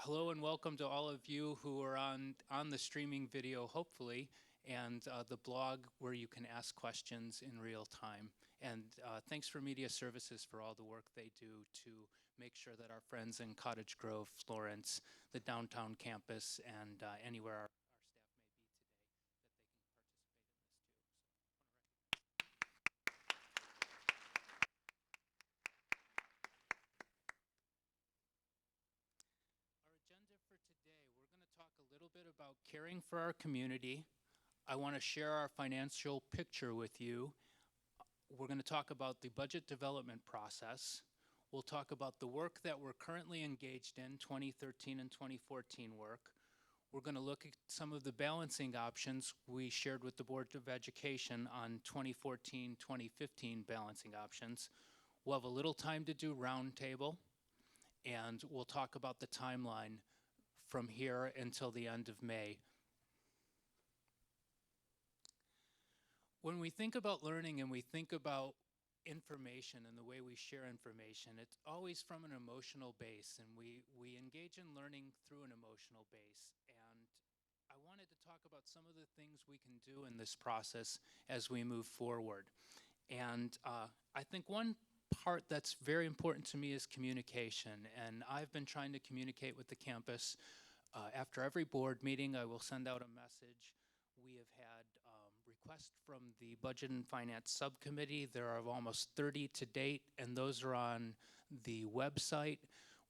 Hello and welcome to all of you who are on the streaming video, hopefully, and the blog where you can ask questions in real time. And thanks for Media Services for all the work they do to make sure that our friends in Cottage Grove, Florence, the downtown campus, and anywhere our staff may be today, that they can participate in this too. So I want to Our agenda for today, we're going to talk a little bit about caring for our community. I want to share our financial picture with you. We're going to talk about the budget development process. We'll talk about the work that we're currently engaged in, 2013 and 2014 work. We're going to look at some of the balancing options we shared with the Board of Education on 2014-2015 balancing options. We'll have a little time to do roundtable, and we'll talk about the timeline from here until the end of May. When we think about learning and we think about information and the way we share information, it's always from an emotional base, and we engage in learning through an emotional base. And I wanted to talk about some of the things we can do in this process as we move forward. And I think one part that's very important to me is communication, and I've been trying to communicate with the campus. After every board meeting, I will send out a message. We have had requests from the Budget and Finance Subcommittee. There are almost 30 to date, and those are on the website.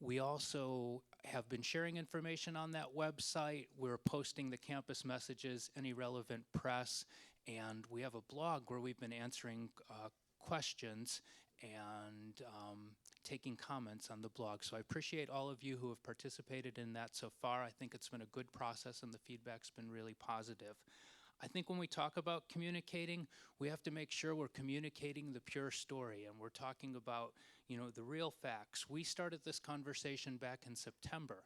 We also have been sharing information on that website. We're posting the campus messages, any relevant press, and we have a blog where we've been answering questions and taking comments on the blog. So I appreciate all of you who have participated in that so far. I think it's been a good process and the feedback's been really positive. I think when we talk about communicating, we have to make sure we're communicating the pure story, and we're talking about, the real facts. We started this conversation back in September.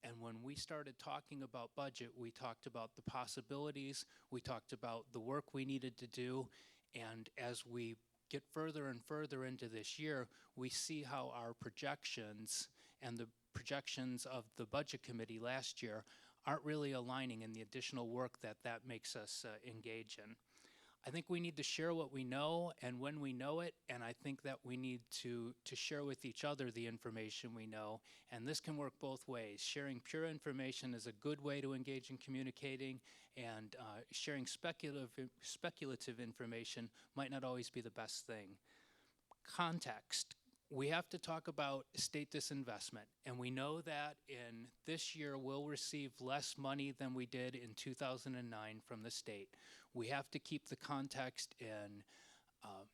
And when we started talking about budget, we talked about the possibilities, we talked about the work we needed to do, and as we get further and further into this year, we see how our projections and the projections of the budget committee last year aren't really aligning in the additional work that makes us engage in. I think we need to share what we know and when we know it, and I think that we need to share with each other the information we know, and this can work both ways. Sharing pure information is a good way to engage in communicating, and sharing speculative information might not always be the best thing. Context. We have to talk about state disinvestment, and we know that in this year we'll receive less money than we did in 2009 from the state. We have to keep the context in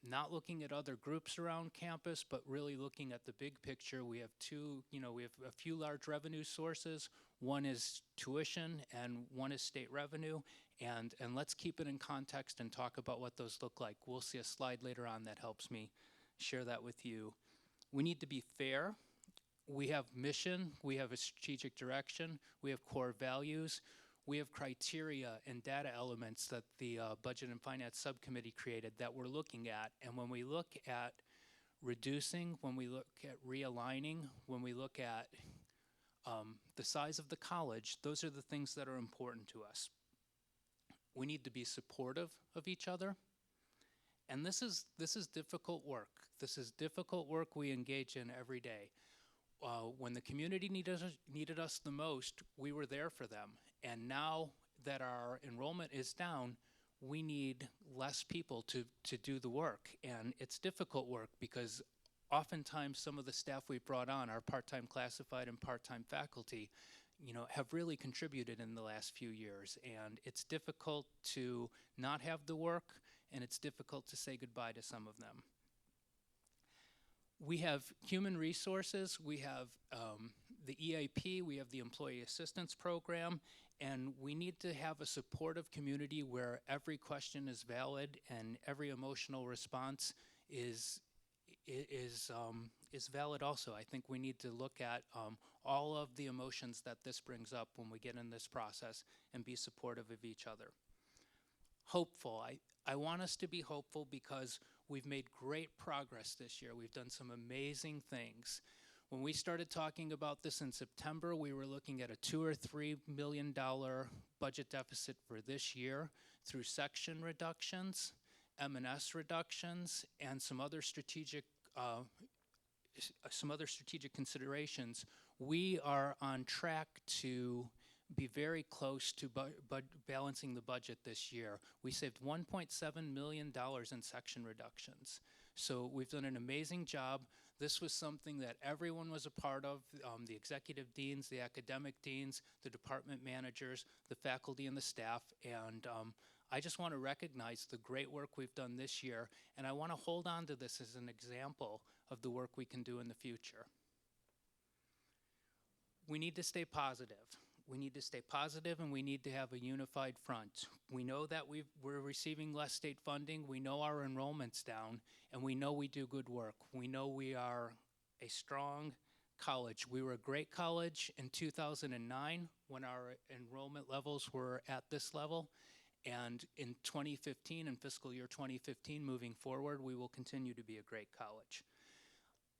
not looking at other groups around campus, but really looking at the big picture. We have we have a few large revenue sources. One is tuition and one is state revenue, and let's keep it in context and talk about what those look like. We'll see a slide later on that helps me share that with you. We need to be fair. We have mission, we have a strategic direction, we have core values, we have criteria and data elements that the Budget and Finance Subcommittee created that we're looking at. And when we look at reducing, when we look at realigning, when we look at the size of the college, those are the things that are important to us. We need to be supportive of each other. And this is difficult work. This is difficult work we engage in every day. When the community needed us the most, we were there for them. And now that our enrollment is down, we need less people to do the work. And it's difficult work because oftentimes some of the staff we brought on, our part-time classified and part-time faculty, have really contributed in the last few years. And it's difficult to not have the work, and it's difficult to say goodbye to some of them. We have human resources, we have the EAP, we have the Employee Assistance Program, and we need to have a supportive community where every question is valid and every emotional response is valid also. I think we need to look at all of the emotions that this brings up when we get in this process and be supportive of each other. Hopeful. I want us to be hopeful because we've made great progress this year. We've done some amazing things. When we started talking about this in September, we were looking at a $2 or $3 million budget deficit for this year through section reductions, M&S reductions, and some other strategic considerations. We are on track to be very close to balancing the budget this year. We saved $1.7 million in section reductions. So we've done an amazing job. This was something that everyone was a part of, the executive deans, the academic deans, the department managers, the faculty and the staff, and I just want to recognize the great work we've done this year, and I want to hold on to this as an example of the work we can do in the future. We need to stay positive. We need to stay positive, and we need to have a unified front. We know that we're receiving less state funding. We know our enrollment's down, and we know we do good work. We know we are a strong college. We were a great college in 2009 when our enrollment levels were at this level. And in 2015, in fiscal year 2015, moving forward, we will continue to be a great college.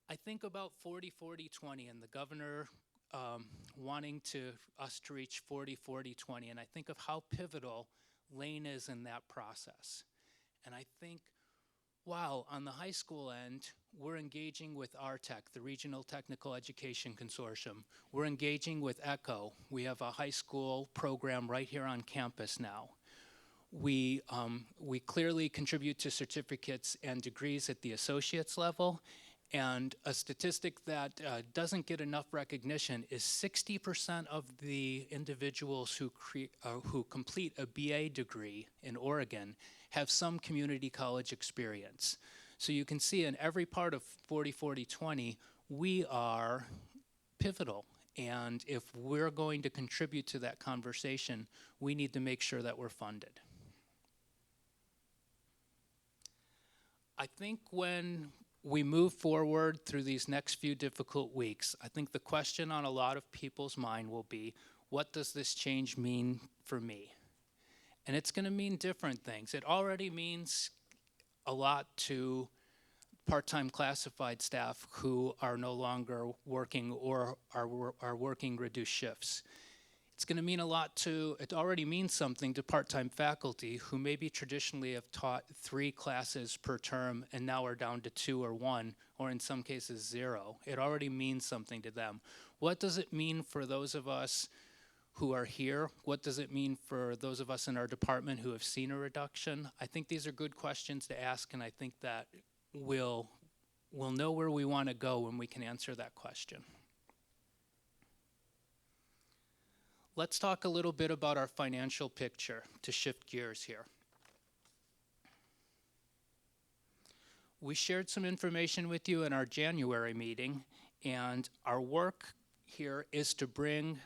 I think about 40-40-20 and the governor wanting us to reach 40-40-20, and I think of how pivotal Lane is in that process. And I think, wow, on the high school end, we're engaging with RTEC, the Regional Technical Education Consortium. We're engaging with ECHO. We have a high school program right here on campus now. We clearly contribute to certificates and degrees at the associate's level. And a statistic that doesn't get enough recognition is 60% of the individuals who complete a BA degree in Oregon have some community college experience. So you can see in every part of 40-40-20, we are pivotal. And if we're going to contribute to that conversation, we need to make sure that we're funded. I think when we move forward through these next few difficult weeks, I think the question on a lot of people's mind will be, what does this change mean for me? And it's going to mean different things. It already means a lot to part-time classified staff who are no longer working or are working reduced shifts. It's going to mean a lot it already means something to part-time faculty who maybe traditionally have taught 3 classes per term and now are down to 2 or 1, or in some cases 0. It already means something to them. What does it mean for those of us who are here? What does it mean for those of us in our department who have seen a reduction? I think these are good questions to ask, and I think that we'll know where we want to go when we can answer that question. Let's talk a little bit about our financial picture to shift gears here. We shared some information with you in our January meeting, and our work here is to bring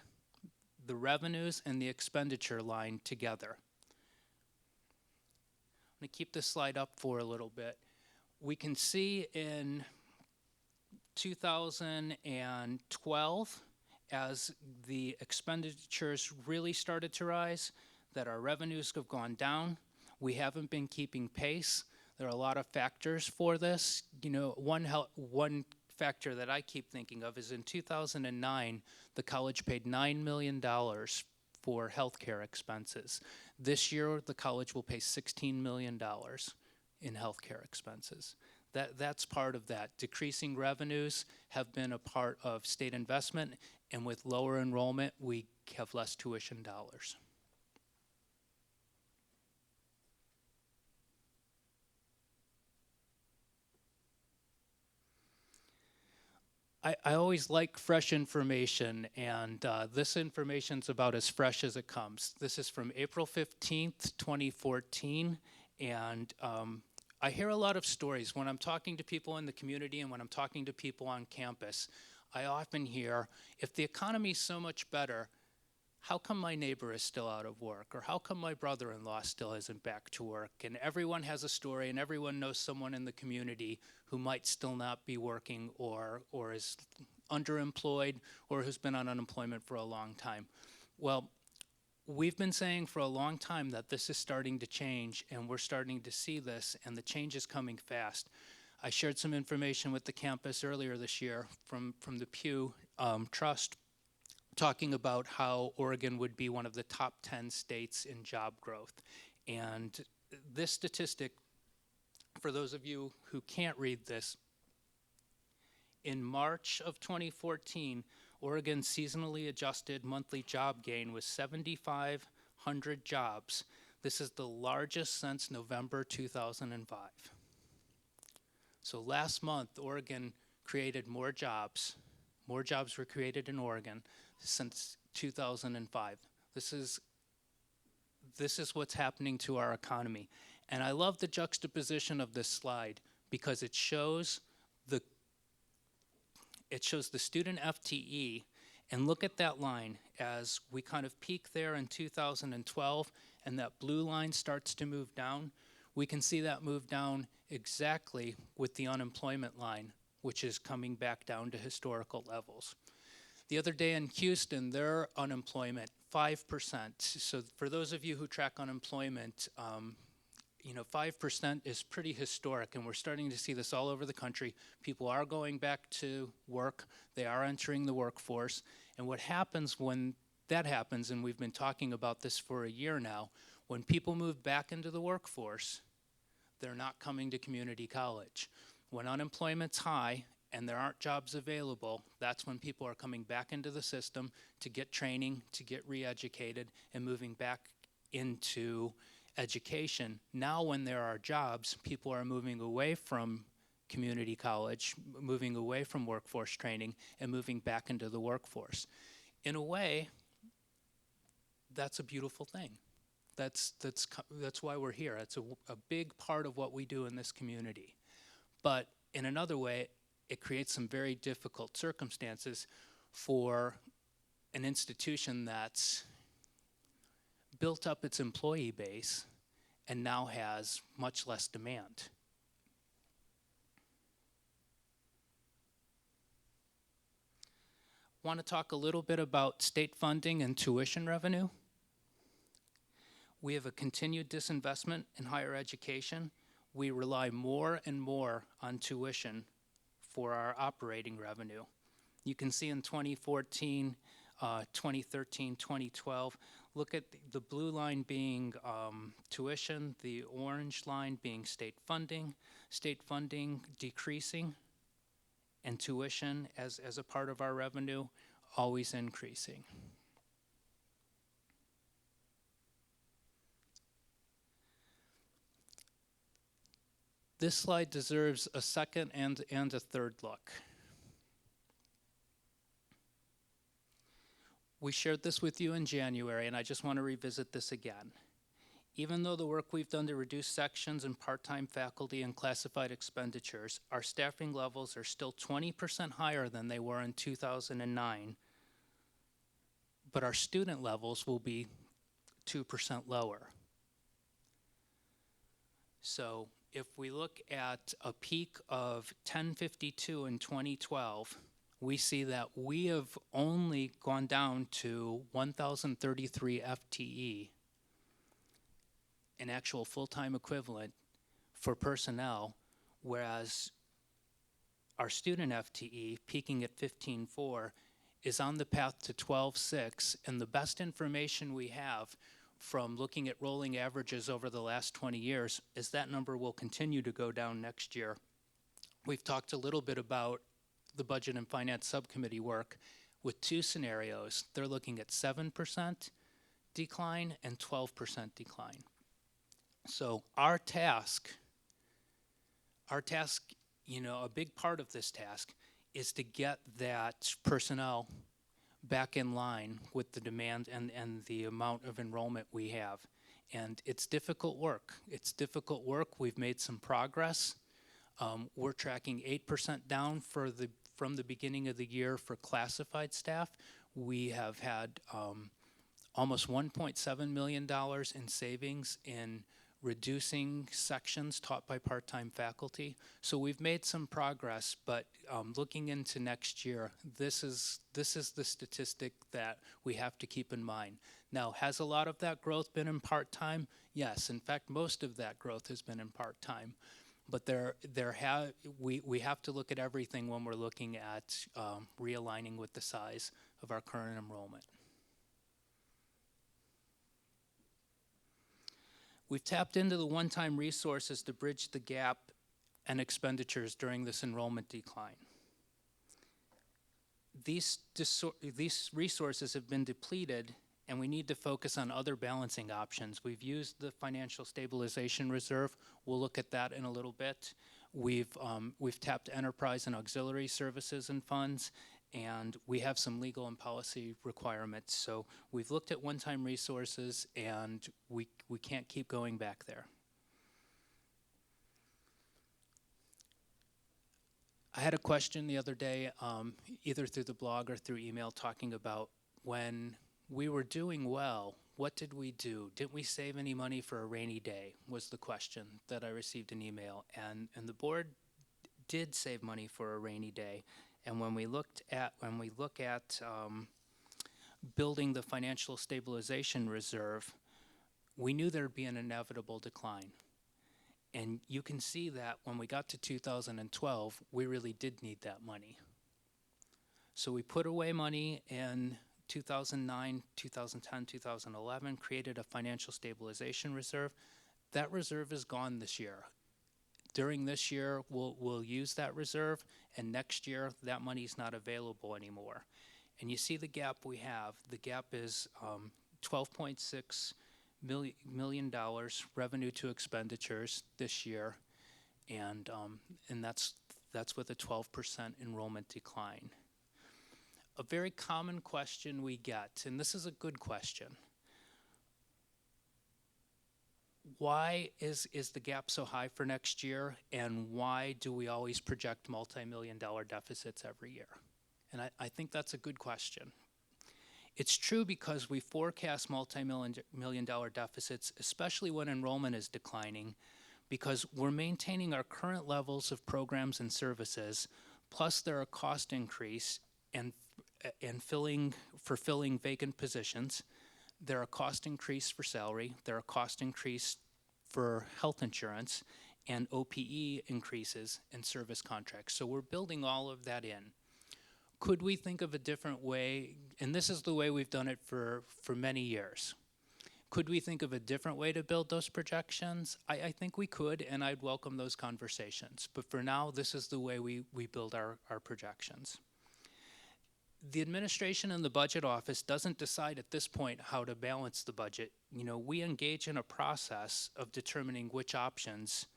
the revenues and the expenditure line together. I'm going to keep this slide up for a little bit. We can see in 2012, as the expenditures really started to rise, that our revenues have gone down. We haven't been keeping pace. There are a lot of factors for this. You know, one factor that I keep thinking of is in 2009, the college paid $9 million for healthcare expenses. This year, the college will pay $16 million in healthcare expenses. That's part of that. Decreasing revenues have been a part of state investment, and with lower enrollment, we have less tuition dollars. I always like fresh information, and this information's about as fresh as it comes. This is from April 15th, 2014, and I hear a lot of stories. When I'm talking to people in the community and when I'm talking to people on campus, I often hear, if the economy's so much better, how come my neighbor is still out of work? Or how come my brother-in-law still isn't back to work? And everyone has a story, and everyone knows someone in the community who might still not be working or is underemployed or who's been on unemployment for a long time. Well, we've been saying for a long time that this is starting to change, and we're starting to see this, and the change is coming fast. I shared some information with the campus earlier this year from the Pew Trust, talking about how Oregon would be one of the top 10 states in job growth. And this statistic, for those of you who can't read this, in March of 2014, Oregon's seasonally adjusted monthly job gain was 7,500 jobs. This is the largest since November 2005. So last month, Oregon created more jobs. More jobs were created in Oregon since 2005. This is what's happening to our economy. And I love the juxtaposition of this slide because it shows the student FTE, and look at that line as we kind of peak there in 2012 and that blue line starts to move down. We can see that move down exactly with the unemployment line, which is coming back down to historical levels. The other day in Houston, their unemployment, 5%. So for those of you who track unemployment, 5% is pretty historic, and we're starting to see this all over the country. People are going back to work. They are entering the workforce. And what happens when that happens, and we've been talking about this for a year now, when people move back into the workforce, they're not coming to community college. When unemployment's high and there aren't jobs available, that's when people are coming back into the system to get training, to get re-educated, and moving back into education. Now when there are jobs, people are moving away from community college, moving away from workforce training, and moving back into the workforce. In a way, that's a beautiful thing. That's why we're here. It's a big part of what we do in this community. But in another way, it creates some very difficult circumstances for an institution that's built up its employee base and now has much less demand. Want to talk a little bit about state funding and tuition revenue. We have a continued disinvestment in higher education. We rely more and more on tuition for our operating revenue. You can see in 2014, 2013, 2012, look at the blue line being tuition, the orange line being state funding decreasing, and tuition as a part of our revenue always increasing. This slide deserves a second and a third look. We shared this with you in January, and I just want to revisit this again. Even though the work we've done to reduce sections and part-time faculty and classified expenditures, our staffing levels are still 20% higher than they were in 2009, but our student levels will be 2% lower. So if we look at a peak of 1052 in 2012, we see that we have only gone down to 1,033 FTE, an actual full-time equivalent for personnel, whereas our student FTE, peaking at 15.4, is on the path to 12.6, and the best information we have from looking at rolling averages over the last 20 years is that number will continue to go down next year. We've talked a little bit about the Budget and Finance Subcommittee work with two scenarios. They're looking at 7% decline and 12% decline. So our task, a big part of this task is to get that personnel back in line with the demand and the amount of enrollment we have. And it's difficult work. We've made some progress. We're tracking 8% down from the beginning of the year for classified staff. We have had almost $1.7 million in savings in reducing sections taught by part-time faculty. So we've made some progress, but looking into next year, this is the statistic that we have to keep in mind. Now, has a lot of that growth been in part-time? Yes, in fact, most of that growth has been in part-time. But we have to look at everything when we're looking at realigning with the size of our current enrollment. We've tapped into the one-time resources to bridge the gap and expenditures during this enrollment decline. These resources have been depleted, and we need to focus on other balancing options. We've used the financial stabilization reserve. We'll look at that in a little bit. We've tapped enterprise and auxiliary services and funds, and we have some legal and policy requirements. So we've looked at one-time resources, and we can't keep going back there. I had a question the other day, either through the blog or through email, talking about when we were doing well, what did we do? Didn't we save any money for a rainy day, was the question that I received in email. And the board did save money for a rainy day. And when we look at building the financial stabilization reserve, we knew there'd be an inevitable decline. And you can see that when we got to 2012, we really did need that money. So we put away money in 2009, 2010, 2011, created a financial stabilization reserve. That reserve is gone this year. During this year, we'll use that reserve, and next year, that money's not available anymore. And you see the gap we have. The gap is $12.6 million revenue to expenditures this year, and that's with a 12% enrollment decline. A very common question we get, and this is a good question: why is the gap so high for next year, and why do we always project multi-million-dollar deficits every year? And I think that's a good question. It's true because we forecast multi-million-dollar deficits, especially when enrollment is declining, because we're maintaining our current levels of programs and services, plus there are cost increase and filling vacant positions. There are cost increase for salary, there are cost increase for health insurance, and OPE increases in service contracts. So we're building all of that in. Could we think of a different way? And this is the way we've done it for many years. Could we think of a different way to build those projections? I think we could, and I'd welcome those conversations. But for now, this is the way we build our projections. The administration and the budget office doesn't decide at this point how to balance the budget. You know, we engage in a process of determining which options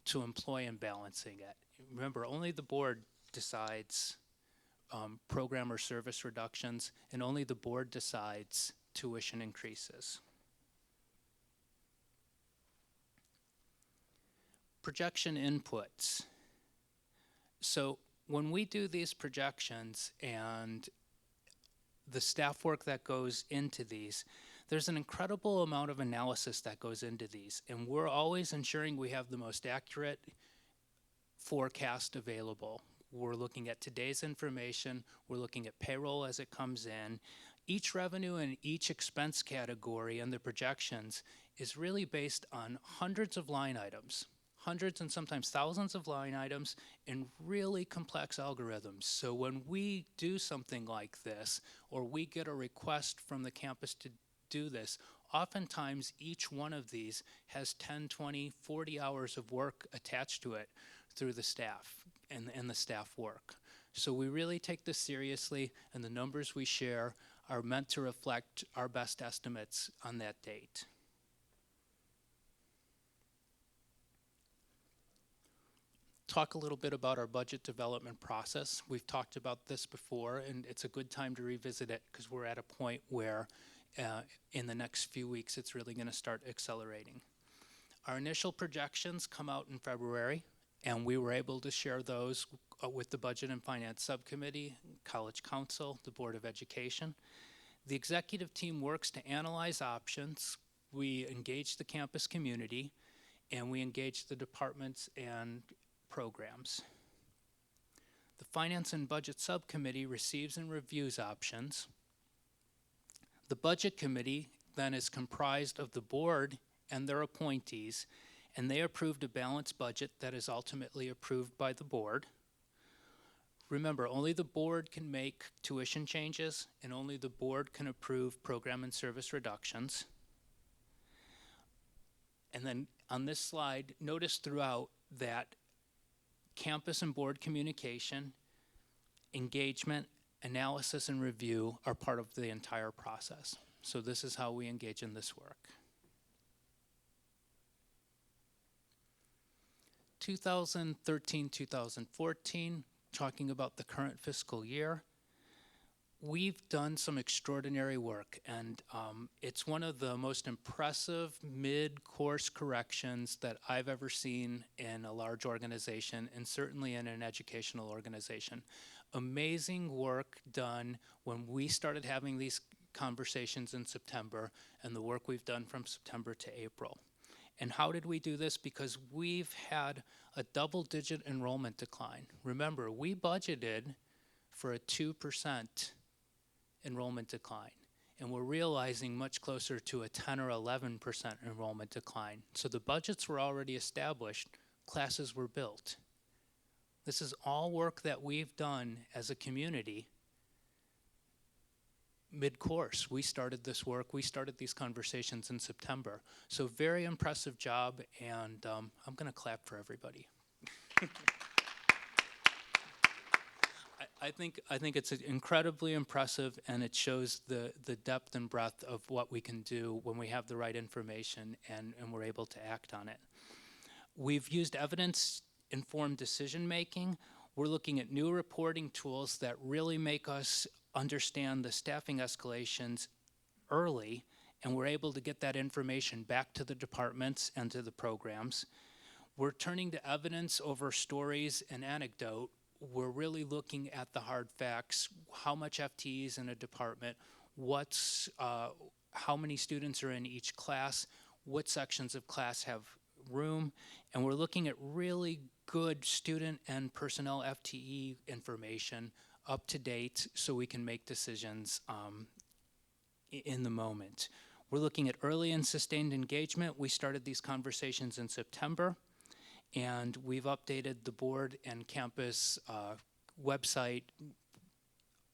to employ in balancing it. Remember, only the board decides program or service reductions, and only the board decides tuition increases. Projection inputs. So when we do these projections and the staff work that goes into these, there's an incredible amount of analysis that goes into these, and we're always ensuring we have the most accurate forecast available. We're looking at today's information, we're looking at payroll as it comes in. Each revenue and each expense category and the projections is really based on hundreds of line items, hundreds and sometimes thousands of line items in really complex algorithms. So when we do something like this, or we get a request from the campus to do this, oftentimes each one of these has 10, 20, 40 hours of work attached to it through the staff and the staff work. So we really take this seriously, and the numbers we share are meant to reflect our best estimates on that date. Talk a little bit about our budget development process. We've talked about this before, and it's a good time to revisit it because we're at a point where in the next few weeks it's really going to start accelerating. Our initial projections come out in February, and we were able to share those with the Budget and Finance Subcommittee, College Council, the Board of Education. The executive team works to analyze options. We engage the campus community, and we engage the departments and programs. The Finance and Budget Subcommittee receives and reviews options. The Budget Committee then is comprised of the board and their appointees, and they approved a balanced budget that is ultimately approved by the board. Remember, only the board can make tuition changes, and only the board can approve program and service reductions. And then on this slide, notice throughout that campus and board communication, engagement, analysis, and review are part of the entire process. So this is how we engage in this work. 2013-2014, talking about the current fiscal year, we've done some extraordinary work, and it's one of the most impressive mid-course corrections that I've ever seen in a large organization, and certainly in an educational organization. Amazing work done when we started having these conversations in September, and the work we've done from September to April. And how did we do this? Because we've had a double-digit enrollment decline. Remember, we budgeted for a 2% enrollment decline, and we're realizing much closer to a 10 or 11% enrollment decline. So the budgets were already established, classes were built. This is all work that we've done as a community mid-course. We started this work, we started these conversations in September. So very impressive job, and I'm gonna clap for everybody. I think it's incredibly impressive, and it shows the depth and breadth of what we can do when we have the right information and we're able to act on it. We've used evidence-informed decision-making. We're looking at new reporting tools that really make us understand the staffing escalations early, and we're able to get that information back to the departments and to the programs. We're turning to evidence over stories and anecdote. We're really looking at the hard facts, how much FTEs in a department, how many students are in each class, what sections of class have room, and we're looking at really good student and personnel FTE information up to date so we can make decisions in the moment. We're looking at early and sustained engagement. We started these conversations in September, and we've updated the board and campus website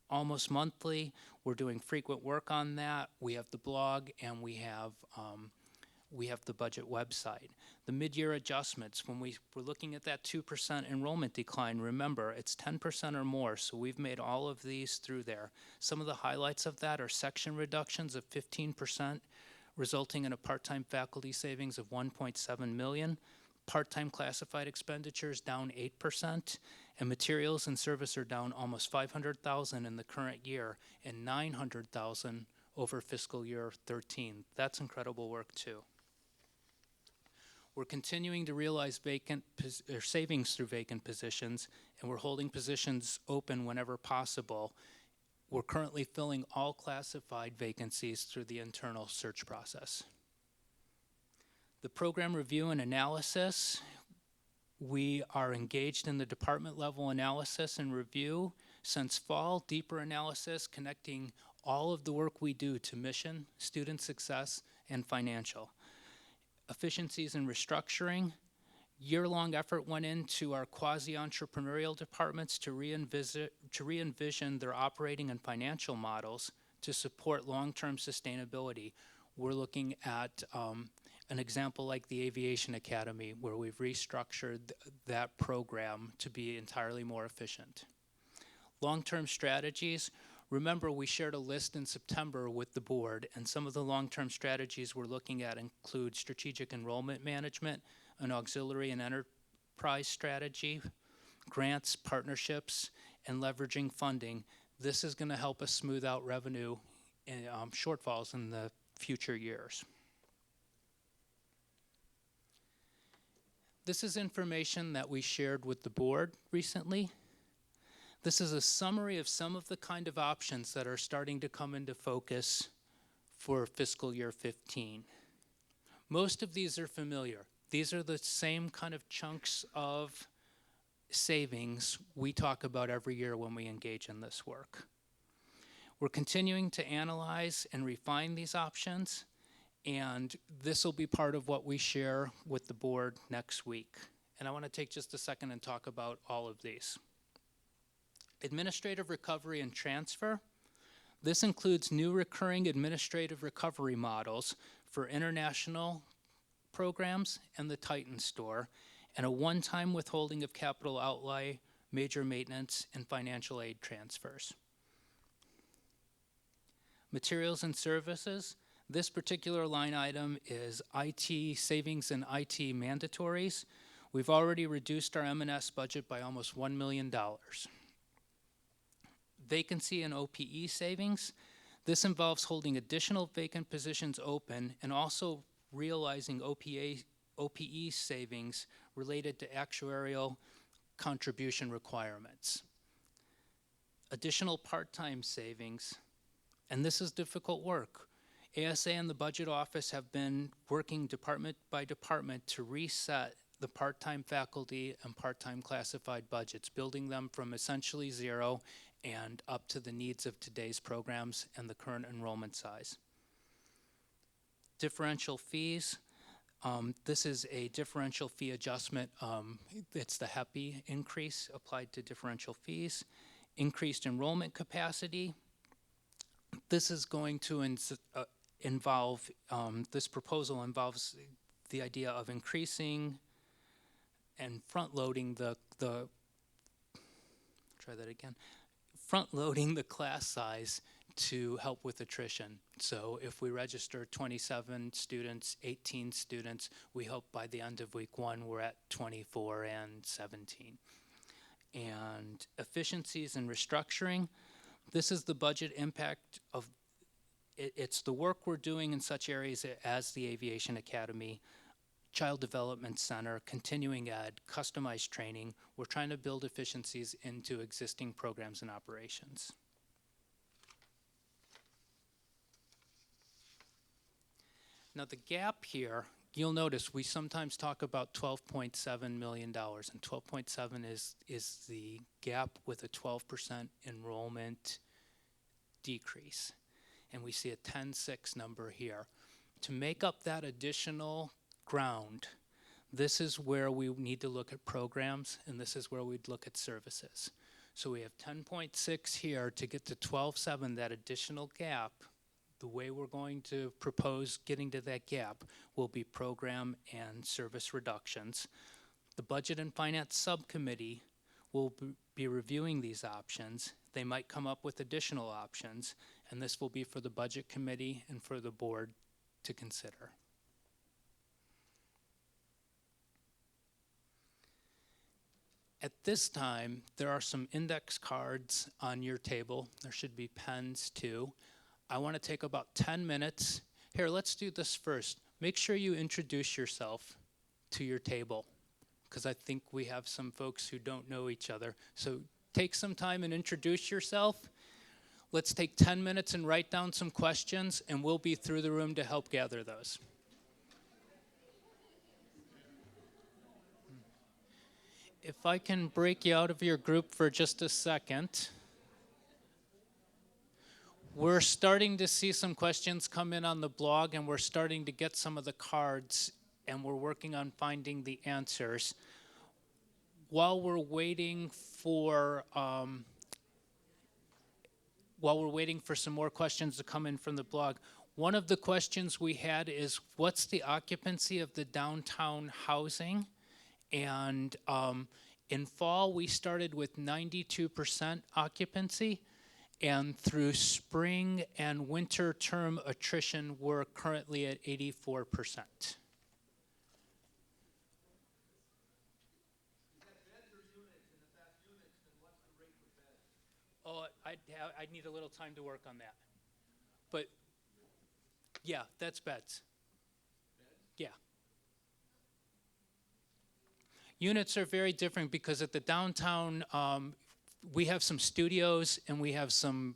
almost monthly. We're doing frequent work on that. We have the blog, and we have the budget website. The mid-year adjustments, when we're looking at that 2% enrollment decline, remember, it's 10% or more, so we've made all of these through there. Some of the highlights of that are section reductions of 15%, resulting in a part-time faculty savings of $1.7 million, part-time classified expenditures down 8%, and materials and service are down almost $500,000 in the current year and $900,000 over fiscal year 13. That's incredible work too. We're continuing to realize savings through vacant positions, and we're holding positions open whenever possible. We're currently filling all classified vacancies through the internal search process. The program review and analysis, we are engaged in the department level analysis and review since fall, deeper analysis connecting all of the work we do to mission, student success, and financial. Efficiencies and restructuring. Year-long effort went into our quasi-entrepreneurial departments to re-envision their operating and financial models to support long-term sustainability. We're looking at an example like the Aviation Academy, where we've restructured that program to be entirely more efficient. Long-term strategies. Remember, we shared a list in September with the board, and some of the long-term strategies we're looking at include strategic enrollment management, an auxiliary and enterprise strategy, grants, partnerships, and leveraging funding. This is going to help us smooth out revenue and shortfalls in the future years. This is information that we shared with the board recently. This is a summary of some of the kind of options that are starting to come into focus for fiscal year 15. Most of these are familiar. These are the same kind of chunks of savings we talk about every year when we engage in this work. We're continuing to analyze and refine these options, And this will be part of what we share with the board next week. And I want to take just a second and talk about all of these. Administrative recovery and transfer. This includes new recurring administrative recovery models for international programs and the Titan store, and a one-time withholding of capital outlay, major maintenance, and financial aid transfers. Materials and services. This particular line item is IT savings and IT mandatories. We've already reduced our M&S budget by almost $1 million. Vacancy and OPE savings. This involves holding additional vacant positions open and also realizing OPE savings related to actuarial contribution requirements. Additional part-time savings, and this is difficult work. ASA and the budget office have been working department by department to reset the part-time faculty and part-time classified budgets, building them from essentially zero and up to the needs of today's programs and the current enrollment size. Differential fees. This is a differential fee adjustment. It's the HEPI increase applied to differential fees. Increased enrollment capacity. This is going to involve, this proposal involves the idea of increasing and front-loading front-loading the class size to help with attrition. So if we register 27 students, 18 students, we hope by the end of week 1 we're at 24 and 17. And efficiencies and restructuring. This is the budget impact of, it's the work we're doing in such areas as the Aviation Academy, Child Development Center, continuing ed, customized training. We're trying to build efficiencies into existing programs and operations. Now the gap here, you'll notice we sometimes talk about $12.7 million, and 12.7 is the gap with a 12% enrollment decrease. And we see a 10.6 number here. To make up that additional ground, this is where we need to look at programs, and this is where we'd look at services. So we have 10.6 here to get to 12.7, that additional gap. The way we're going to propose getting to that gap will be program and service reductions. The Budget and Finance Subcommittee will be reviewing these options. They might come up with additional options, and this will be for the Budget Committee and for the board to consider. At this time, there are some index cards on your table. There should be pens too. I want to take about 10 minutes. Here, let's do this first. Make sure you introduce yourself to your table, because I think we have some folks who don't know each other. So take some time and introduce yourself. Let's take 10 minutes and write down some questions, and we'll be through the room to help gather those. If I can break you out of your group for just a second. We're starting to see some questions come in on the blog, and we're starting to get some of the cards, and we're working on finding the answers. While we're waiting for some more questions to come in from the blog, one of the questions we had is, what's the occupancy of the downtown housing? And in fall, we started with 92% occupancy. And through spring and winter term attrition, we're currently at 84%. Oh, I'd need a little time to work on that. But yeah, that's beds. Yeah. Units are very different because at the downtown, we have some studios and we have some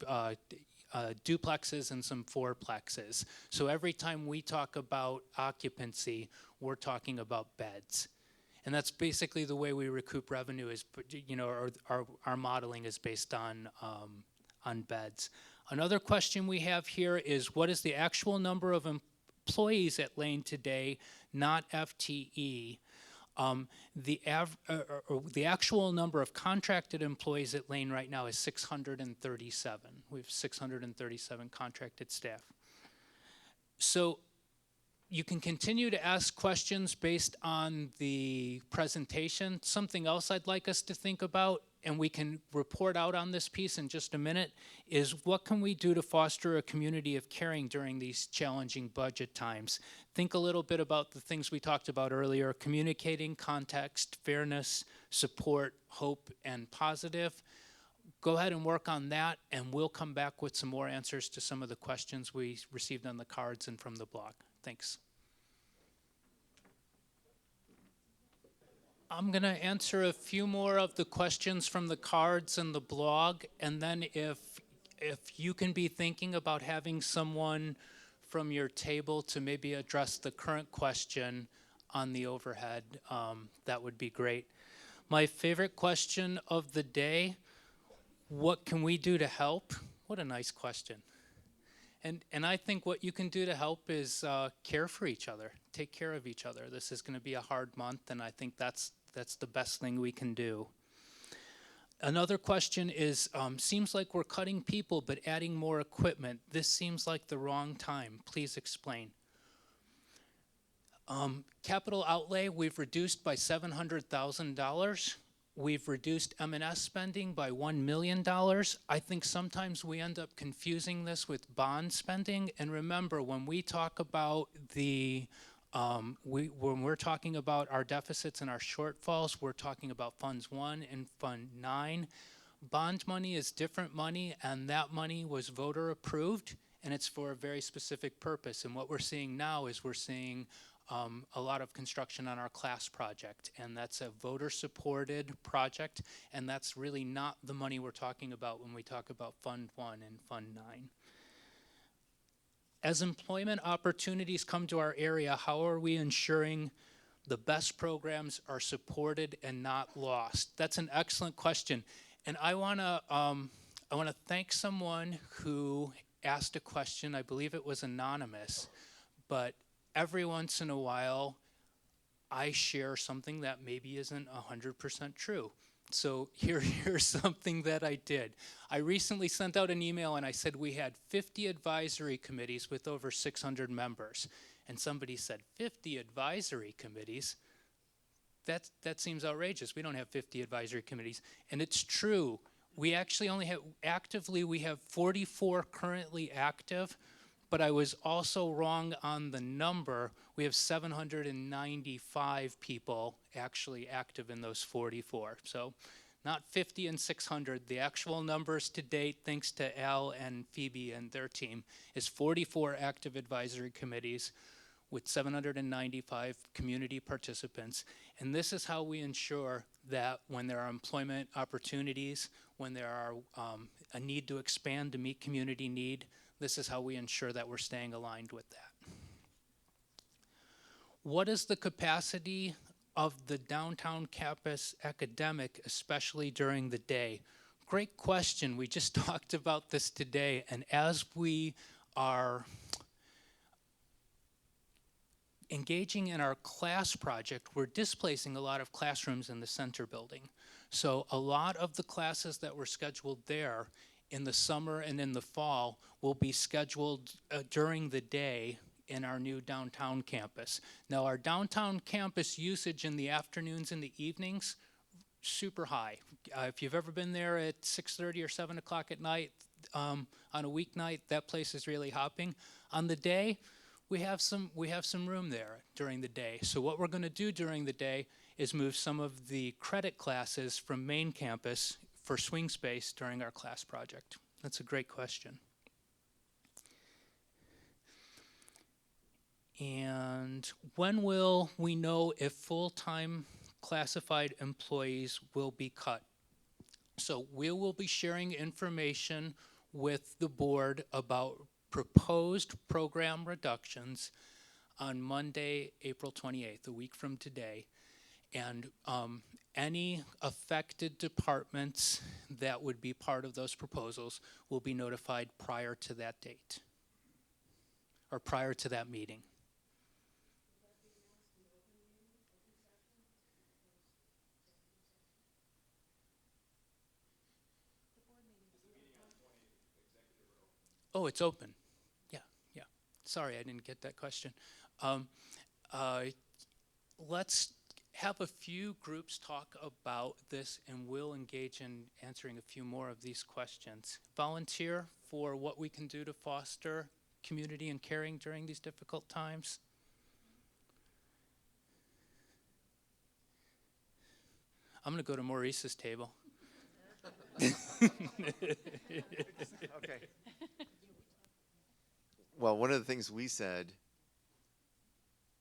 duplexes and some fourplexes. So every time we talk about occupancy, we're talking about beds. And that's basically the way we recoup revenue is, you know, our modeling is based on beds. Another question we have here is, what is the actual number of employees at Lane today, not FTE. The actual number of contracted employees at Lane right now is 637. We have 637 contracted staff. So you can continue to ask questions based on the presentation. Something else I'd like us to think about, and we can report out on this piece in just a minute, is what can we do to foster a community of caring during these challenging budget times? Think a little bit about the things we talked about earlier: communicating, context, fairness, support, hope, and positive. Go ahead and work on that, and we'll come back with some more answers to some of the questions we received on the cards and from the blog. Thanks. I'm going to answer a few more of the questions from the cards and the blog, and then if you can be thinking about having someone from your table to maybe address the current question on the overhead, that would be great. My favorite question of the day: what can we do to help? What a nice question. And I think what you can do to help is care for each other, take care of each other. This is going to be a hard month, and I think that's the best thing we can do. Another question is, seems like we're cutting people but adding more equipment. This seems like the wrong time. Please explain. Capital outlay, we've reduced by $700,000. We've reduced M&S spending by $1 million. I think sometimes we end up confusing this with bond spending. And remember, when we talk about when we're talking about our deficits and our shortfalls, we're talking about Funds 1 and Fund 9. Bond money is different money, and that money was voter approved, and it's for a very specific purpose. And what we're seeing now is we're seeing a lot of construction on our class project, and that's a voter-supported project, and that's really not the money we're talking about when we talk about Fund 1 and Fund 9. As employment opportunities come to our area, how are we ensuring the best programs are supported and not lost? That's an excellent question, and I want to thank someone who asked a question. I believe it was anonymous, but every once in a while, I share something that maybe isn't 100% true. So here's something that I did. I recently sent out an email and I said we had 50 advisory committees with over 600 members. And somebody said, 50 advisory committees? That seems outrageous. We don't have 50 advisory committees. And it's true. We actually only have, we have 44 currently active, but I was also wrong on the number. We have 795 people actually active in those 44. So not 50 and 600. The actual numbers to date, thanks to Al and Phoebe and their team, is 44 active advisory committees with 795 community participants. And this is how we ensure that when there are employment opportunities, when there are a need to expand to meet community need, this is how we ensure that we're staying aligned with that. What is the capacity of the downtown campus academic, especially during the day? Great question. We just talked about this today, and as we are engaging in our class project, we're displacing a lot of classrooms in the center building. So a lot of the classes that were scheduled there in the summer and in the fall will be scheduled during the day in our new downtown campus. Now, our downtown campus usage in the afternoons and the evenings, super high. If you've ever been there at 6:30 or 7 o'clock at night on a weeknight, that place is really hopping. On the day, we have some room there during the day. So what we're going to do during the day is move some of the credit classes from main campus for swing space during our class project. That's a great question. And when will we know if full-time classified employees will be cut? So we will be sharing information with the board about proposed program reductions on Monday, April 28th, a week from today. And any affected departments that would be part of those proposals will be notified prior to that date or prior to that meeting. Oh, it's open. Yeah, yeah. Sorry, I didn't get that question. Um, uh, let's have a few groups talk about this, and we'll engage in answering a few more of these questions. Volunteer for what we can do to foster community and caring during these difficult times. I'm going to go to Maurice's table. Okay. Well, one of the things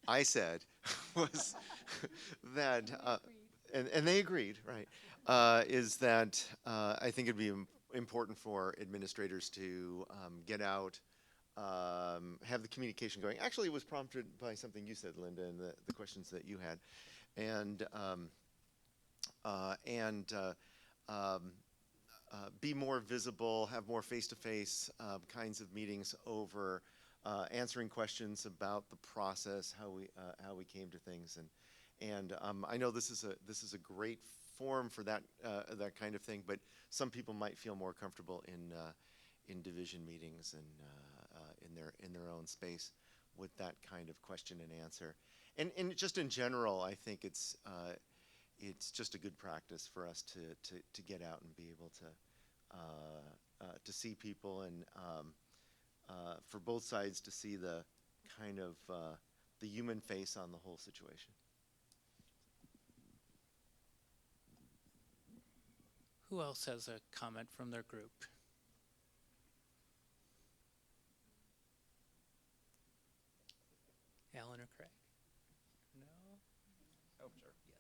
I said, was that, and they agreed, right? Is that I think it'd be important for administrators to get out, have the communication going. Actually, it was prompted by something you said, Linda, and the questions that you had, and and be more visible, have more face-to-face kinds of meetings over answering questions about the process, how we came to things, and I know this is a great forum for that kind of thing, but some people might feel more comfortable in division meetings and in their own space with that kind of question and answer, and just in general, I think it's just a good practice for us to get out and be able to see people and for both sides to see the kind of the human face on the whole situation. Who else has a comment from their group? Alan or Craig? No? Oh, sure. Yes.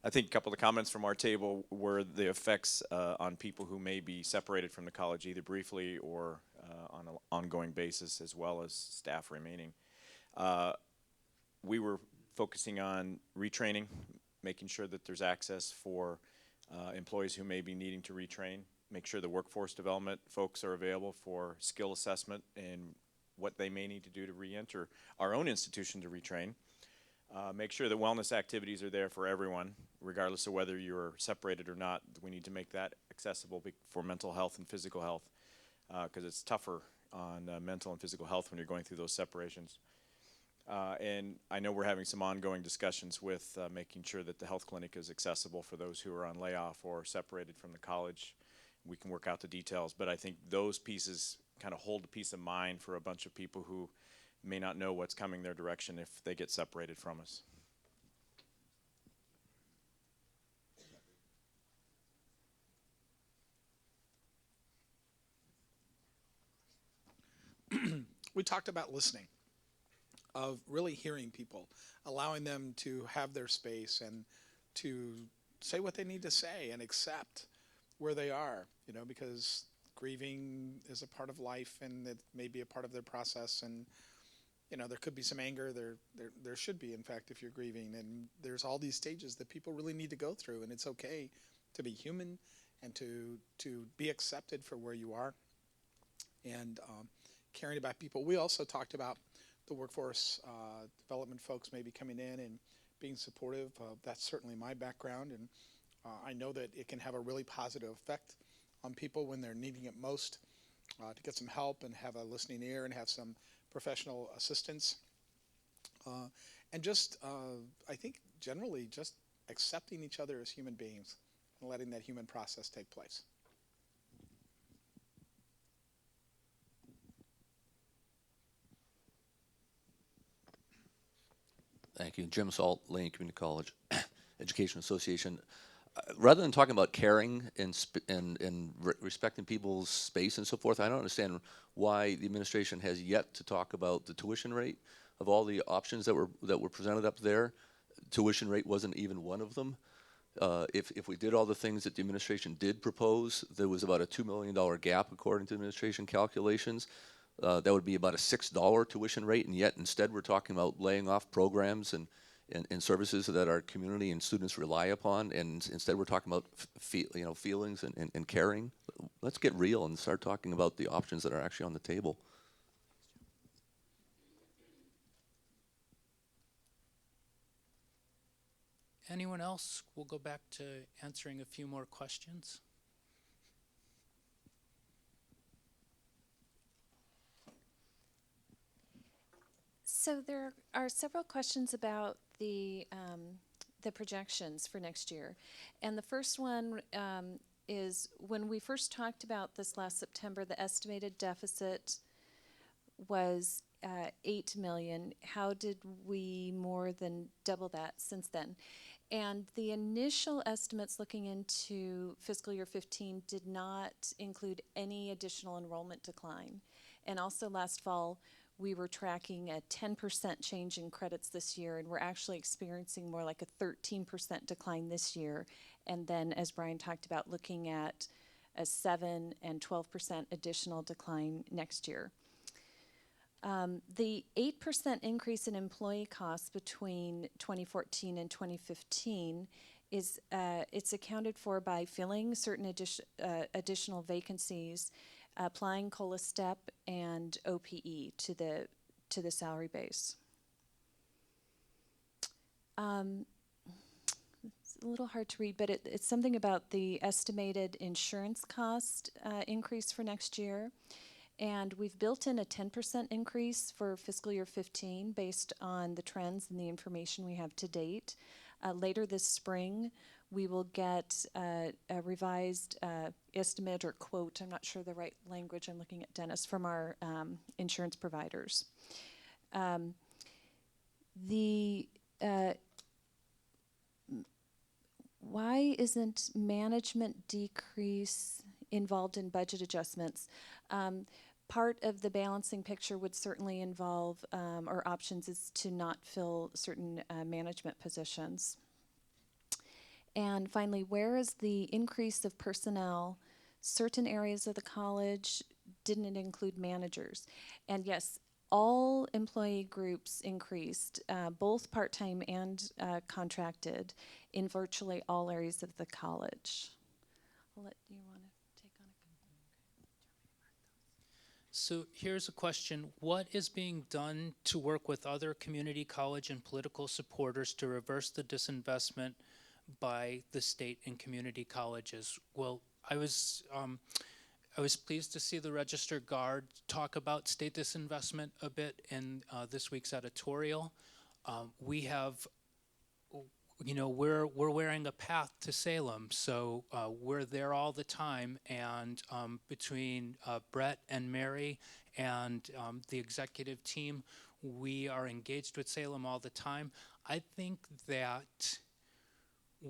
I think a couple of the comments from our table were the effects on people who may be separated from the college either briefly or on an ongoing basis, as well as staff remaining. We were focusing on retraining, making sure that there's access for employees who may be needing to retrain, make sure the workforce development folks are available for skill assessment and what they may need to do to re-enter our own institution to retrain. Make sure that wellness activities are there for everyone, regardless of whether you're separated or not. We need to make that accessible for mental health and physical health, because it's tougher on mental and physical health when you're going through those separations. And I know we're having some ongoing discussions with making sure that the health clinic is accessible for those who are on layoff or separated from the college. We can work out the details, but I think those pieces kind of hold a peace of mind for a bunch of people who may not know what's coming their direction if they get separated from us. We talked about listening, of really hearing people, allowing them to have their space and to say what they need to say and accept where they are, because grieving is a part of life and it may be a part of their process. And, there could be some anger. There should be, in fact, if you're grieving. And there's all these stages that people really need to go through. And it's okay to be human and to be accepted for where you are and caring about people. We also talked about the workforce development folks maybe coming in and being supportive. That's certainly my background, and I know that it can have a really positive effect on people when they're needing it most, to get some help and have a listening ear and have some professional assistance. And just, I think generally just accepting each other as human beings and letting that human process take place. Thank you. Jim Salt, Lane Community College Education Association. Rather than talking about caring and respecting people's space and so forth, I don't understand why the administration has yet to talk about the tuition rate. Of all the options that were presented up there, tuition rate wasn't even one of them. If we did all the things that the administration did propose, there was about a $2 million gap according to administration calculations. That would be about a $6 tuition rate, and yet instead we're talking about laying off programs and services that our community and students rely upon, and instead we're talking about feelings and caring. Let's get real and start talking about the options that are actually on the table. Anyone else? We'll go back to answering a few more questions. So there are several questions about the projections for next year. And the first one is when we first talked about this last September, the estimated deficit was 8 million. How did we more than double that since then? And the initial estimates looking into fiscal year 15 did not include any additional enrollment decline. And also last fall, we were tracking a 10% change in credits this year, and we're actually experiencing more like a 13% decline this year. And then, as Brian talked about, looking at a 7 and 12% additional decline next year. The 8% increase in employee costs between 2014 and 2015 is it's accounted for by filling certain additional vacancies, applying COLA step and OPE to the salary base. It's a little hard to read, but it's something about the estimated insurance cost increase for next year. And we've built in a 10% increase for fiscal year 15 based on the trends and the information we have to date. Later this spring, we will get a revised estimate or quote, I'm not sure the right language, I'm looking at Dennis, from our insurance providers. Why isn't management decrease involved in budget adjustments? Part of the balancing picture would certainly involve, or options is to not fill certain management positions. And finally, where is the increase of personnel? Certain areas of the college didn't include managers. And yes, all employee groups increased, both part-time and contracted, in virtually all areas of the college. I'll let you want to take on it. So here's a question. What is being done to work with other community college and political supporters to reverse the disinvestment by the state and community colleges? Well, I was pleased to see the Register Guard talk about state disinvestment a bit in this week's editorial. We have, we're wearing a path to Salem, so we're there all the time. And between Brett and Mary and the executive team, we are engaged with Salem all the time. I think that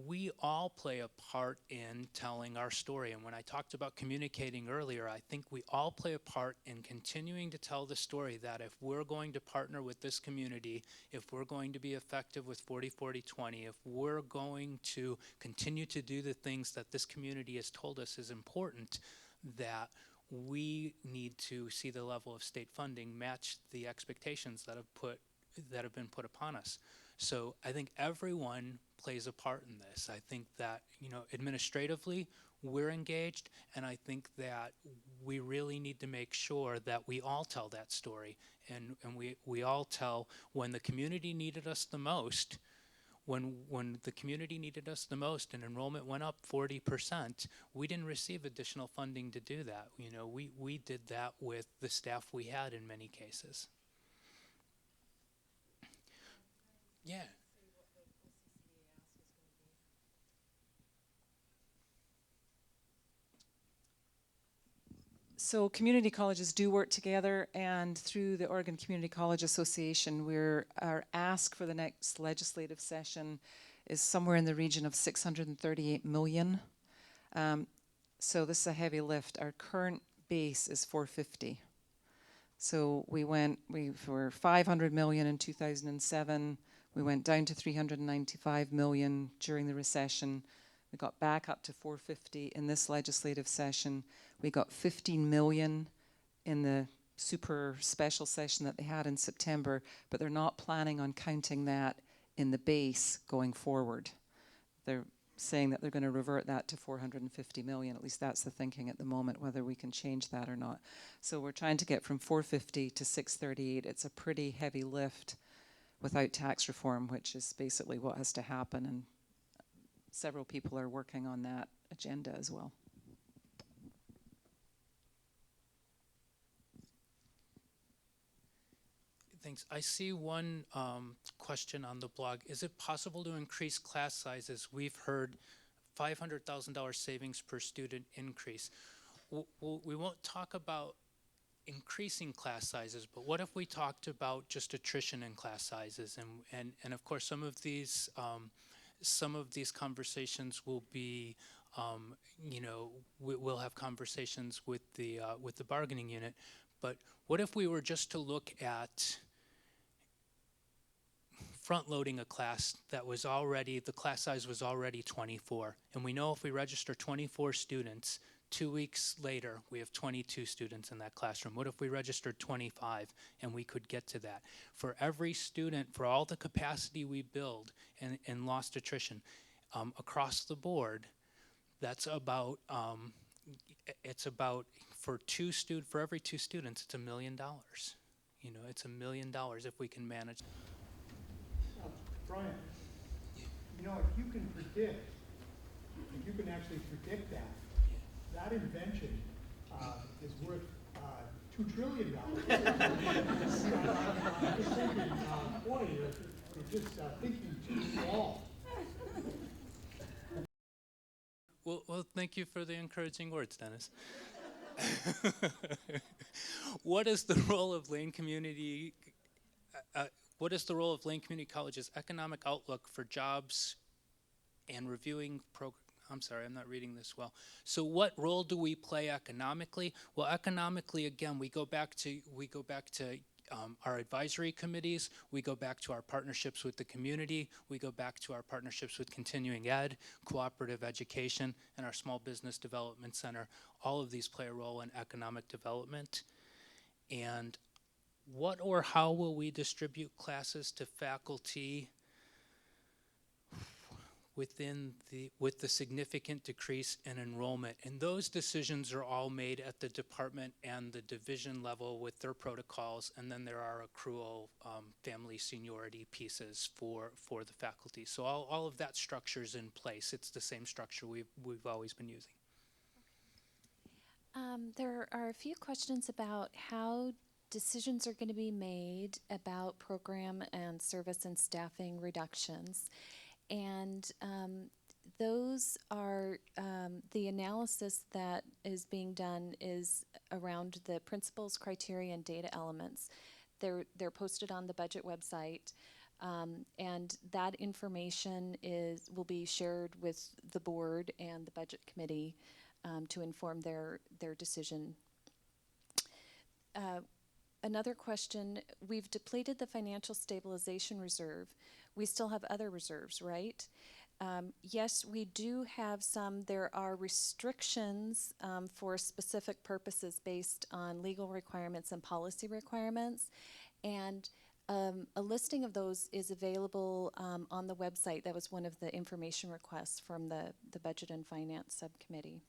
we all play a part in telling our story. And when I talked about communicating earlier, I think we all play a part in continuing to tell the story that if we're going to partner with this community, if we're going to be effective with 40-40-20, if we're going to continue to do the things that this community has told us is important, that we need to see the level of state funding match the expectations that have been put upon us. So I think everyone plays a part in this. I think that, administratively, we're engaged, and I think that we really need to make sure that we all tell that story. And we all tell when the community needed us the most, when the community needed us the most and enrollment went up 40%, we didn't receive additional funding to do that. We did that with the staff we had in many cases. Yeah. So community colleges do work together, and through the Oregon Community College Association, our ask for the next legislative session is somewhere in the region of 638 million. So this is a heavy lift. Our current base is 450. So we were 500 million in 2007. We went down to 395 million during the recession. We got back up to 450 in this legislative session. We got 15 million in the super special session that they had in September, but they're not planning on counting that in the base going forward. They're saying that they're going to revert that to 450 million. At least that's the thinking at the moment, whether we can change that or not. So we're trying to get from 450 to 638. It's a pretty heavy lift without tax reform, which is basically what has to happen, and several people are working on that agenda as well. Thanks. I see one question on the blog. Is it possible to increase class sizes? We've heard $500,000 savings per student increase. We won't talk about increasing class sizes, but what if we talked about just attrition in class sizes? And of course, some of these conversations will be, we'll have conversations with the bargaining unit. But what if we were just to look at front loading a class that was already, the class size was already 24. And we know if we register 24 students, 2 weeks later, we have 22 students in that classroom. What if we registered 25 and we could get to that? For every student, for all the capacity we build and lost attrition across the board, that's about, it's about, for every two students, it's $1 million. You know, it's $1 million if we can manage. Brian, you know, if you can predict, if you can actually predict that, that invention is worth $2 trillion. I'm just thinking, boy, you're just thinking too small. Well, thank you for the encouraging words, Dennis. What is the role of Lane Community? What is the role of Lane Community College's economic outlook for jobs and reviewing I'm sorry, I'm not reading this well. So what role do we play economically? Well, economically, again, we go back to our advisory committees, we go back to our partnerships with the community, we go back to our partnerships with continuing ed, cooperative education, and our small business development center. All of these play a role in economic development. And what or how will we distribute classes to faculty with the significant decrease in enrollment? And those decisions are all made at the department and the division level with their protocols, and then there are accrual family seniority pieces for the faculty. So all of that structure is in place. It's the same structure we've always been using. There are a few questions about how decisions are going to be made about program and service and staffing reductions. And those are, the analysis that is being done is around the principles, criteria, and data elements. They're posted on the budget website, and that information will be shared with the board and the budget committee to inform their decision. Another question, we've depleted the financial stabilization reserve. We still have other reserves, right? Yes, we do have some. There are restrictions for specific purposes based on legal requirements and policy requirements. And a listing of those is available on the website. That was one of the information requests from the Budget and Finance Subcommittee.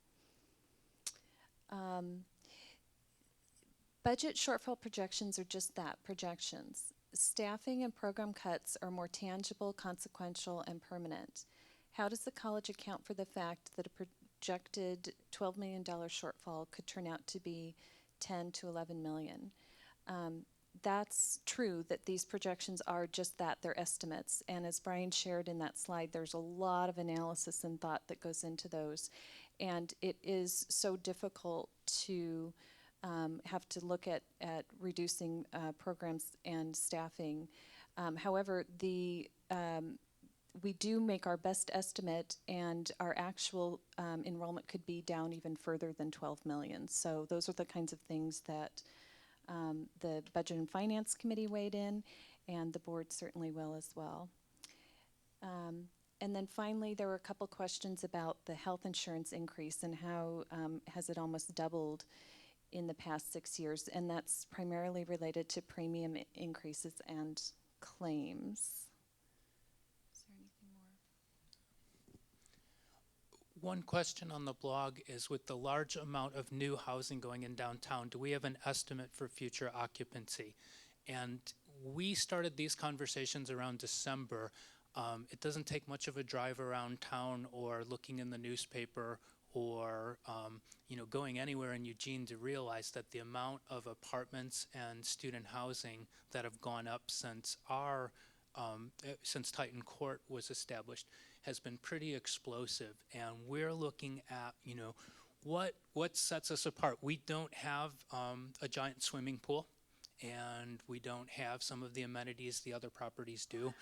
Budget shortfall projections are just that, projections. Staffing and program cuts are more tangible, consequential, and permanent. How does the college account for the fact that a projected $12 million shortfall could turn out to be 10 to 11 million? That's true that these projections are just that, they're estimates. And as Brian shared in that slide, there's a lot of analysis and thought that goes into those. And it is so difficult to have to look at reducing programs and staffing. However, we do make our best estimate, and our actual enrollment could be down even further than 12 million. So those are the kinds of things that the Budget and Finance Committee weighed in, and the board certainly will as well. And then finally, there were a couple questions about the health insurance increase and how has it almost doubled in the past 6 years, and that's primarily related to premium increases and claims. Is there anything more? One question on the blog is, with the large amount of new housing going in downtown, do we have an estimate for future occupancy? And we started these conversations around December. It doesn't take much of a drive around town or looking in the newspaper or going anywhere in Eugene to realize that the amount of apartments and student housing that have gone up since since Titan Court was established has been pretty explosive. And we're looking at, what sets us apart. We don't have a giant swimming pool, and we don't have some of the amenities the other properties do.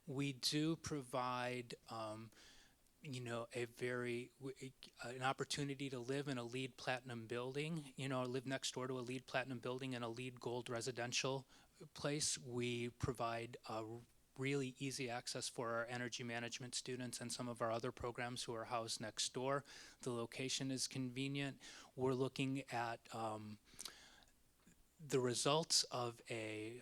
We do provide an opportunity to live in a LEED Platinum building, live next door to a LEED Platinum building and a LEED Gold residential place. We provide really easy access for our energy management students and some of our other programs who are housed next door. The location is convenient. We're looking at the results of a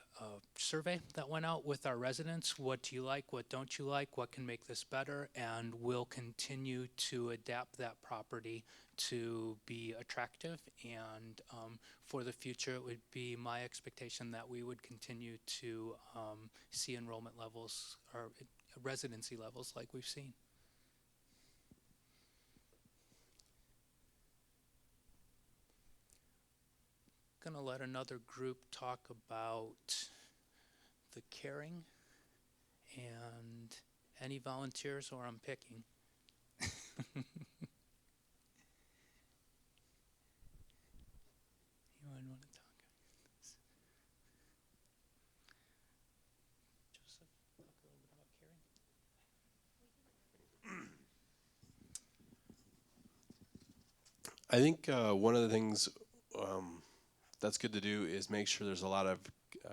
survey that went out with our residents. What do you like? What don't you like? What can make this better? And we'll continue to adapt that property to be attractive. And for the future, it would be my expectation that we would continue to see enrollment levels or residency levels like we've seen. Going to let another group talk about the caring and any volunteers, or I'm picking. Anyone want to talk? Joseph, talk a little bit about caring. I think one of the things that's good to do is make sure there's a lot of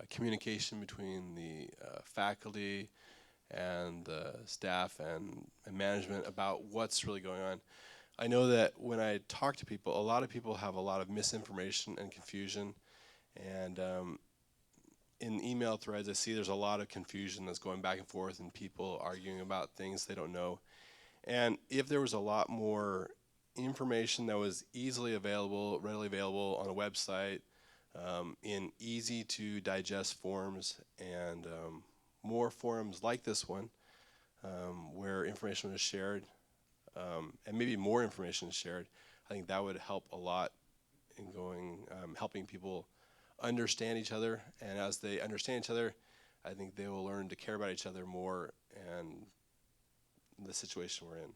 communication between the faculty and the staff and management about what's really going on. I know that when I talk to people, a lot of people have a lot of misinformation and confusion, and in email threads I see there's a lot of confusion that's going back and forth and people arguing about things they don't know. And if there was a lot more information that was easily available, readily available on a website, in easy to digest forms, and more forums like this one where information is shared, and maybe more information is shared, I think that would help a lot in helping people understand each other. And as they understand each other, I think they will learn to care about each other more and the situation we're in.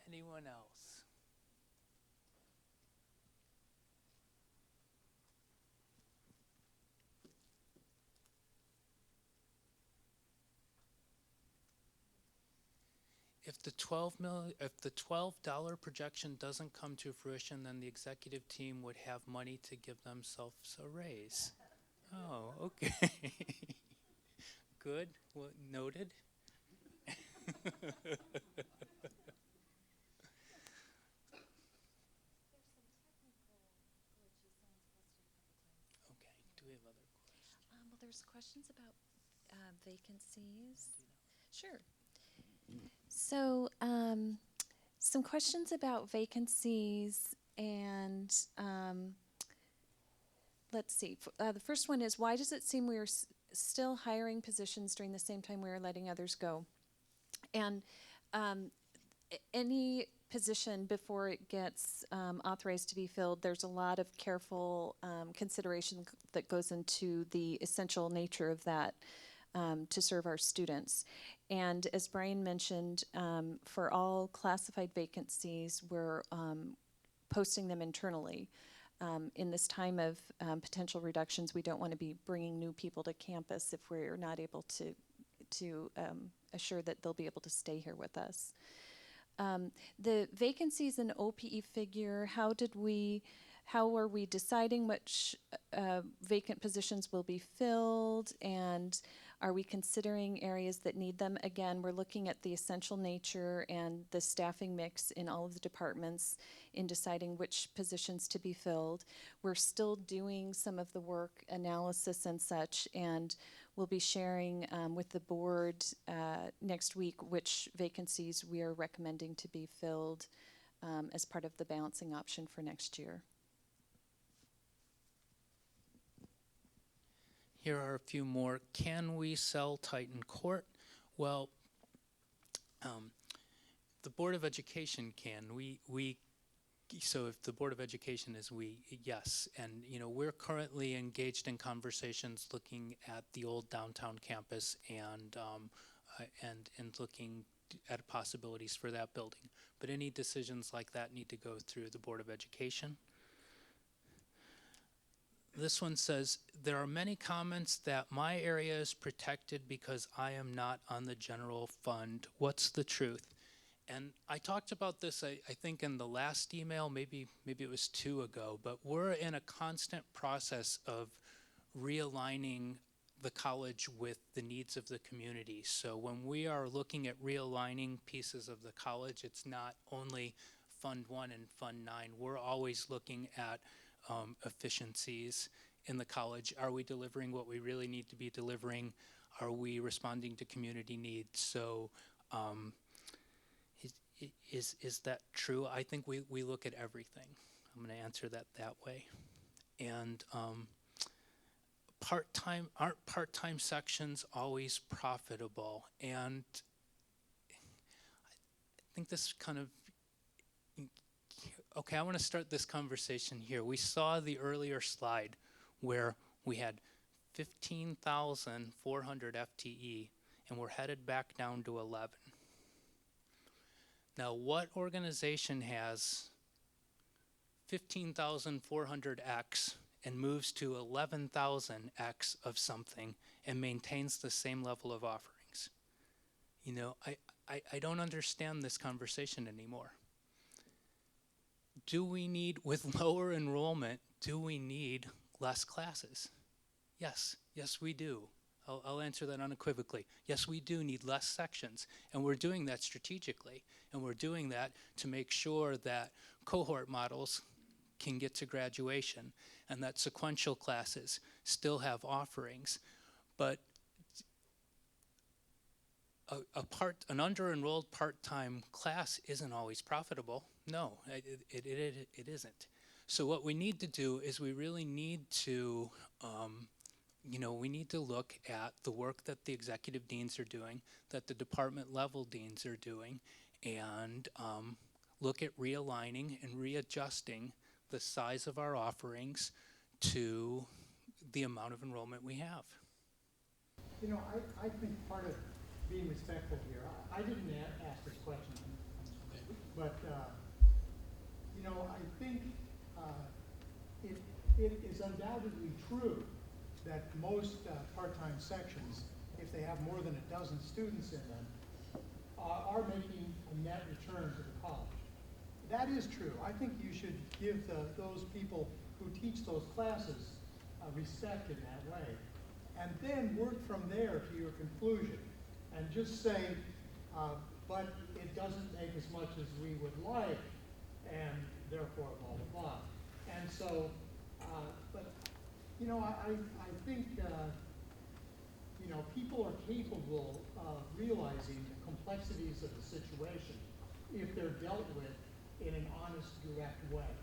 Anyone else? If the $12 projection doesn't come to fruition, then the executive team would have money to give themselves a raise. Oh, okay. Good. Well, noted. Okay. Do we have other questions? Well, there's questions about vacancies. Sure. So, some questions about vacancies, and let's see. The first one is, why does it seem we are still hiring positions during the same time we are letting others go? And any position, before it gets authorized to be filled, there's a lot of careful consideration that goes into the essential nature of that to serve our students. And as Brian mentioned, for all classified vacancies, we're posting them internally. In this time of potential reductions, we don't want to be bringing new people to campus if we're not able to assure that they'll be able to stay here with us. The vacancies in OPE figure, how are we deciding which vacant positions will be filled, and are we considering areas that need them? Again, we're looking at the essential nature and the staffing mix in all of the departments in deciding which positions to be filled. We're still doing some of the work analysis and such, and we'll be sharing with the board next week which vacancies we are recommending to be filled as part of the balancing option for next year. Here are a few more. Can we sell Titan Court? Well, the Board of Education can. So if the Board of Education is we, yes. And we're currently engaged in conversations looking at the old downtown campus and looking at possibilities for that building. But any decisions like that need to go through the Board of Education. This one says, there are many comments that my area is protected because I am not on the general fund. What's the truth? And I talked about this, I think, in the last email, maybe it was 2 ago, but we're in a constant process of realigning the college with the needs of the community. So when we are looking at realigning pieces of the college, it's not only Fund 1 and Fund 9. We're always looking at efficiencies in the college. Are we delivering what we really need to be delivering? Are we responding to community needs? So is that true? I think we look at everything. I'm going to answer that way. And aren't part-time sections always profitable? And I think this kind of, okay, I want to start this conversation here. We saw the earlier slide where we had 15,400 FTE and we're headed back down to 11. Now, what organization has 15,400X and moves to 11,000X of something and maintains the same level of offerings? I don't understand this conversation anymore. Do we need, with lower enrollment, do we need less classes? Yes, we do. I'll answer that unequivocally. Yes, we do need less sections, and we're doing that strategically, and we're doing that to make sure that cohort models can get to graduation and that sequential classes still have offerings. But an under-enrolled part-time class isn't always profitable. No, it isn't. So what we need to do is we really need to we need to look at the work that the executive deans are doing, that the department level deans are doing, and look at realigning and readjusting the size of our offerings to the amount of enrollment we have. I think part of being respectful here, I didn't ask this question, but I think it is undoubtedly true that most part-time sections, if they have more than a dozen students in them, are making a net return to the college. That is true. I think you should give those people who teach those classes respect in that way. And then work from there to your conclusion. And just say, but it doesn't make as much as we would like, and therefore blah, blah, blah. And so, I think, people are capable of realizing the complexities of the situation if they're dealt with in an honest, direct way.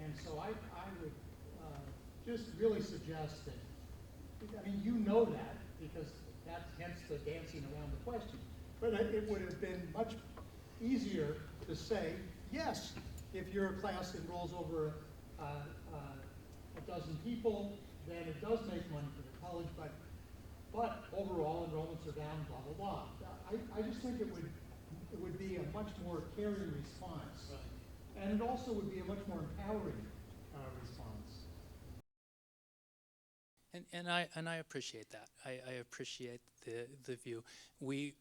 And so I would just really suggest that, you know that, because that's hence the dancing around the question. But it would have been much easier to say, yes, if your class enrolls over a dozen people, then it does make money for the college, but overall enrollments are down, blah, blah, blah. I just think it would be a much more caring response. Right. And it also would be a much more empowering response. And I appreciate that. I appreciate the view. We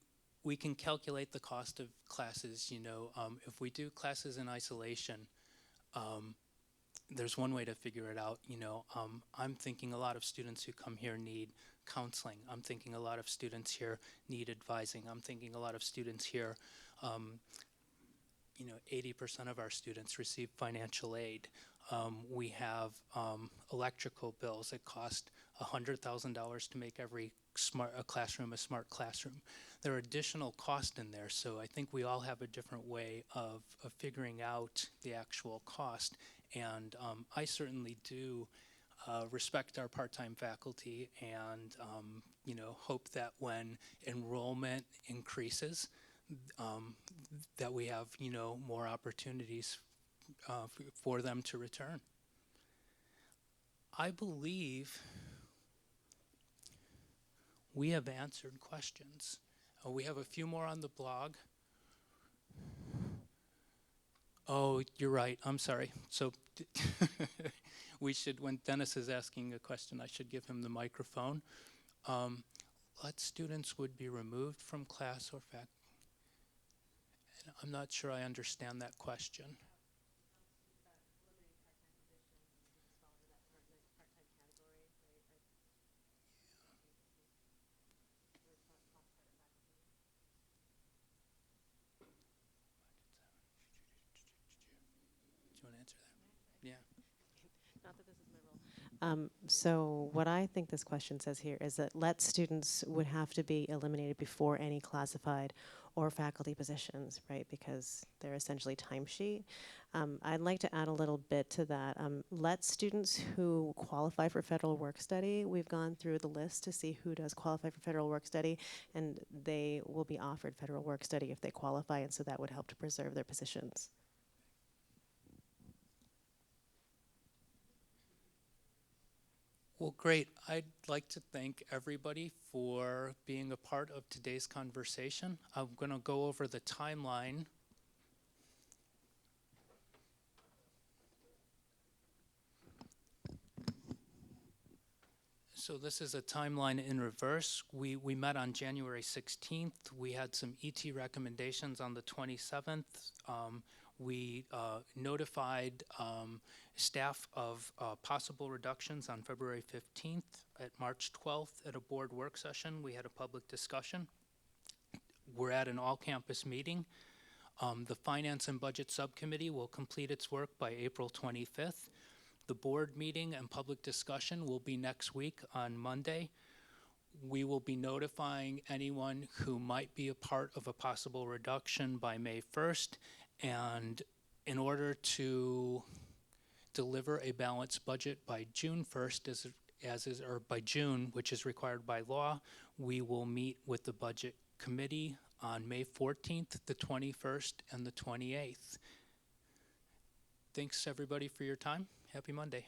can calculate the cost of classes. If we do classes in isolation, there's one way to figure it out. I'm thinking a lot of students who come here need counseling. I'm thinking a lot of students here need advising. I'm thinking a lot of students here, 80% of our students receive financial aid. We have electrical bills that cost $100,000 to make every a classroom a smart classroom. There are additional costs in there, so I think we all have a different way of figuring out the actual cost. And I certainly do respect our part-time faculty, and hope that when enrollment increases, that we have more opportunities for them to return. I believe we have answered questions. We have a few more on the blog. Oh, you're right. I'm sorry. So we should, when Dennis is asking a question, I should give him the microphone. What students would be removed from class or faculty? I'm not sure I understand that question. Do you want to answer that? Yeah. Not that this is my role. So what I think this question says here is that let students would have to be eliminated before any classified or faculty positions, right? Because they're essentially timesheet. I'd like to add a little bit to that. Let students who qualify for federal work study, we've gone through the list to see who does qualify for federal work study, and they will be offered federal work study if they qualify, and so that would help to preserve their positions. Well, great. I'd like to thank everybody for being a part of today's conversation. I'm going to go over the timeline. So this is a timeline in reverse. We met on January 16th. We had some ET recommendations on the 27th. We notified staff of possible reductions on February 15th. At March 12th, at a board work session, we had a public discussion. We're at an all-campus meeting. The Finance and Budget Subcommittee will complete its work by April 25th. The board meeting and public discussion will be next week on Monday. We will be notifying anyone who might be a part of a possible reduction by May 1st. And in order to deliver a balanced budget by June 1st, or by June, which is required by law, we will meet with the budget committee on May 14th, the 21st, and the 28th. Thanks everybody for your time. Happy Monday.